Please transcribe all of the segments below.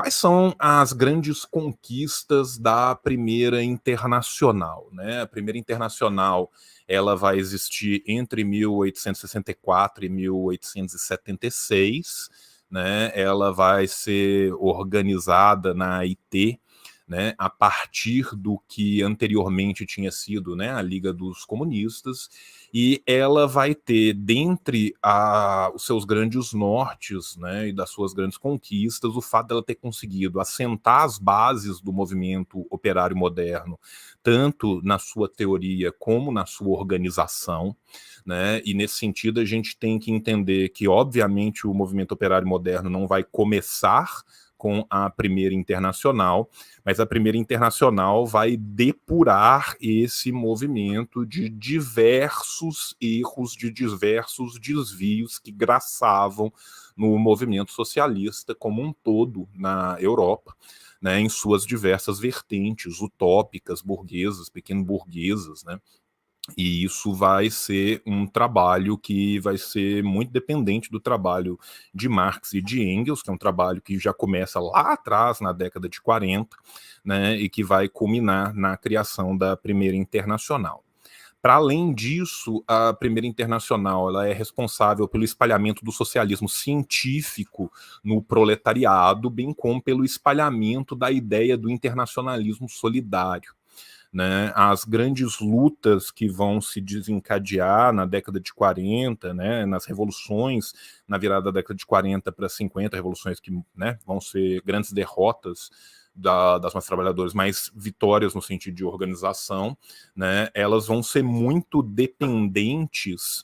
Quais são as grandes conquistas da Primeira Internacional, né? A Primeira Internacional, ela vai existir entre 1864 e 1876, né? Ela vai ser organizada na AIT, né, a partir do que anteriormente tinha sido, né, a Liga dos Comunistas, e ela vai ter, dentre os seus grandes nortes, né, e das suas grandes conquistas, o fato dela ter conseguido assentar as bases do movimento operário moderno, tanto na sua teoria como na sua organização, né, e nesse sentido a gente tem que entender que, obviamente, o movimento operário moderno não vai começar com a Primeira Internacional, mas a Primeira Internacional vai depurar esse movimento de diversos erros, de diversos desvios que graçavam no movimento socialista como um todo na Europa, né, em suas diversas vertentes utópicas, burguesas, pequeno-burguesas, né? E isso vai ser um trabalho que vai ser muito dependente do trabalho de Marx e de Engels, que é um trabalho que já começa lá atrás, na década de 40, né, e que vai culminar na criação da Primeira Internacional. Para além disso, a Primeira Internacional ela é responsável pelo espalhamento do socialismo científico no proletariado, bem como pelo espalhamento da ideia do internacionalismo solidário, né, as grandes lutas que vão se desencadear na década de 40, né, nas revoluções, na virada da década de 40 para 50, revoluções que, né, vão ser grandes derrotas das massas trabalhadoras, mas vitórias no sentido de organização, né, elas vão ser muito dependentes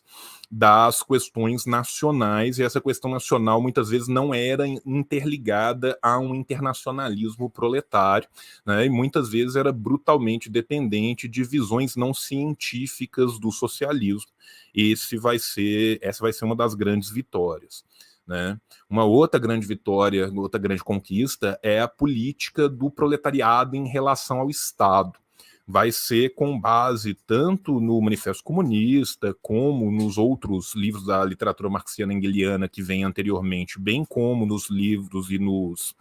das questões nacionais, e essa questão nacional muitas vezes não era interligada a um internacionalismo proletário, né, e muitas vezes era brutalmente dependente de visões não científicas do socialismo. Essa vai ser uma das grandes vitórias, né? Uma outra grande vitória, outra grande conquista é a política do proletariado em relação ao Estado. Vai ser com base tanto no Manifesto Comunista, como nos outros livros da literatura marxiana-engeliana que vem anteriormente, bem como nos livros e nos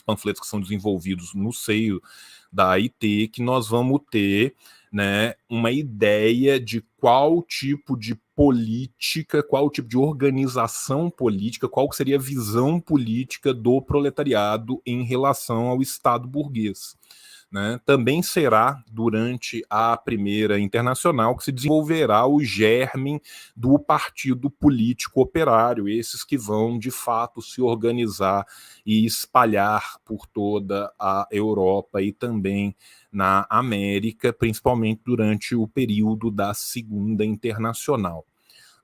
panfletos que são desenvolvidos no seio da AIT, que nós vamos ter, né, uma ideia de qual tipo de política, qual tipo de organização política, qual seria a visão política do proletariado em relação ao Estado burguês. Né? Também será durante a Primeira Internacional que se desenvolverá o germe do partido político operário, esses que vão de fato se organizar e espalhar por toda a Europa e também na América, principalmente durante o período da Segunda Internacional.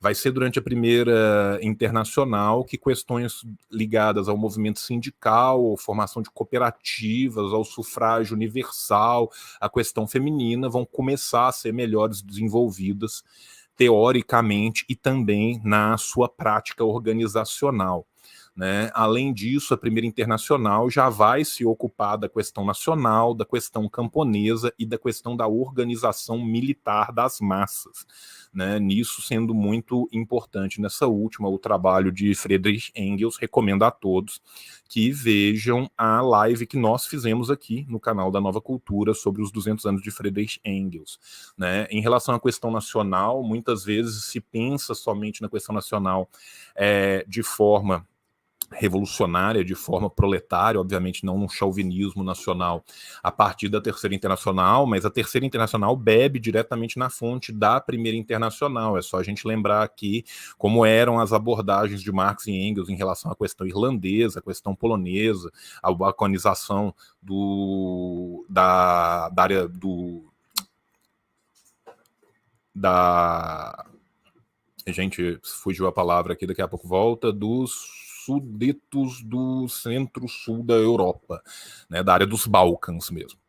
Vai ser durante a Primeira Internacional que questões ligadas ao movimento sindical, à formação de cooperativas, ao sufrágio universal, à questão feminina, vão começar a ser melhores desenvolvidas teoricamente e também na sua prática organizacional. Né? Além disso, a Primeira Internacional já vai se ocupar da questão nacional, da questão camponesa e da questão da organização militar das massas. Né? Nisso sendo muito importante nessa última, o trabalho de Friedrich Engels. Recomendo a todos que vejam a live que nós fizemos aqui no canal da Nova Cultura sobre os 200 anos de Friedrich Engels. Né? Em relação à questão nacional, muitas vezes se pensa somente na questão nacional de forma revolucionária, de forma proletária, obviamente não num chauvinismo nacional a partir da Terceira Internacional, mas a Terceira Internacional bebe diretamente na fonte da Primeira Internacional. É só a gente lembrar aqui como eram as abordagens de Marx e Engels em relação à questão irlandesa, à questão polonesa, à balcanização da área gente, fugiu a palavra aqui, daqui a pouco volta, dos sudetos do centro-sul da Europa, né, da área dos Balcãs mesmo.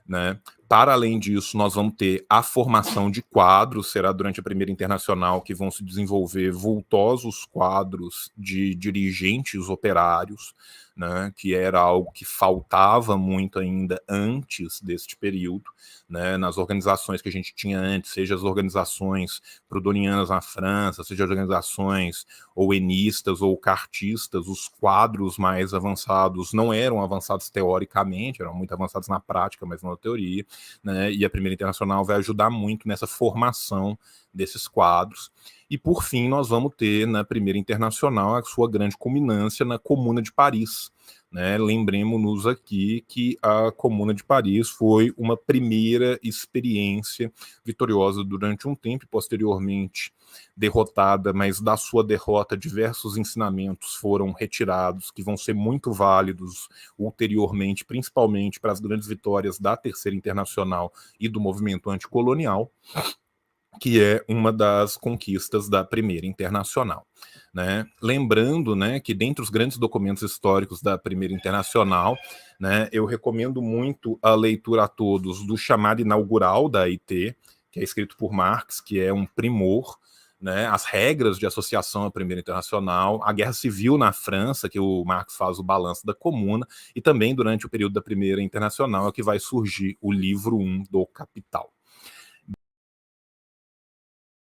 Né? Para além disso, nós vamos ter a formação de quadros, será durante a Primeira Internacional que vão se desenvolver vultosos quadros de dirigentes operários, né, que era algo que faltava muito ainda antes deste período, né, nas organizações que a gente tinha antes, seja as organizações proudhonianas na França, seja as organizações ouenistas ou cartistas, os quadros mais avançados não eram avançados teoricamente, eram muito avançados na prática, mas não na teoria, né, e a Primeira Internacional vai ajudar muito nessa formação desses quadros. E, por fim, nós vamos ter na Primeira Internacional a sua grande culminância na Comuna de Paris. Né? Lembremos-nos aqui que a Comuna de Paris foi uma primeira experiência vitoriosa durante um tempo e, posteriormente, derrotada, mas da sua derrota diversos ensinamentos foram retirados, que vão ser muito válidos ulteriormente, principalmente para as grandes vitórias da Terceira Internacional e do movimento anticolonial, que é uma das conquistas da Primeira Internacional. Né? Lembrando, né, que dentre os grandes documentos históricos da Primeira Internacional, né, eu recomendo muito a leitura a todos do chamado inaugural da AIT, que é escrito por Marx, que é um primor, né, as regras de associação à Primeira Internacional, a Guerra Civil na França, que o Marx faz o balanço da Comuna, e também durante o período da Primeira Internacional é que vai surgir o livro 1 do Capital.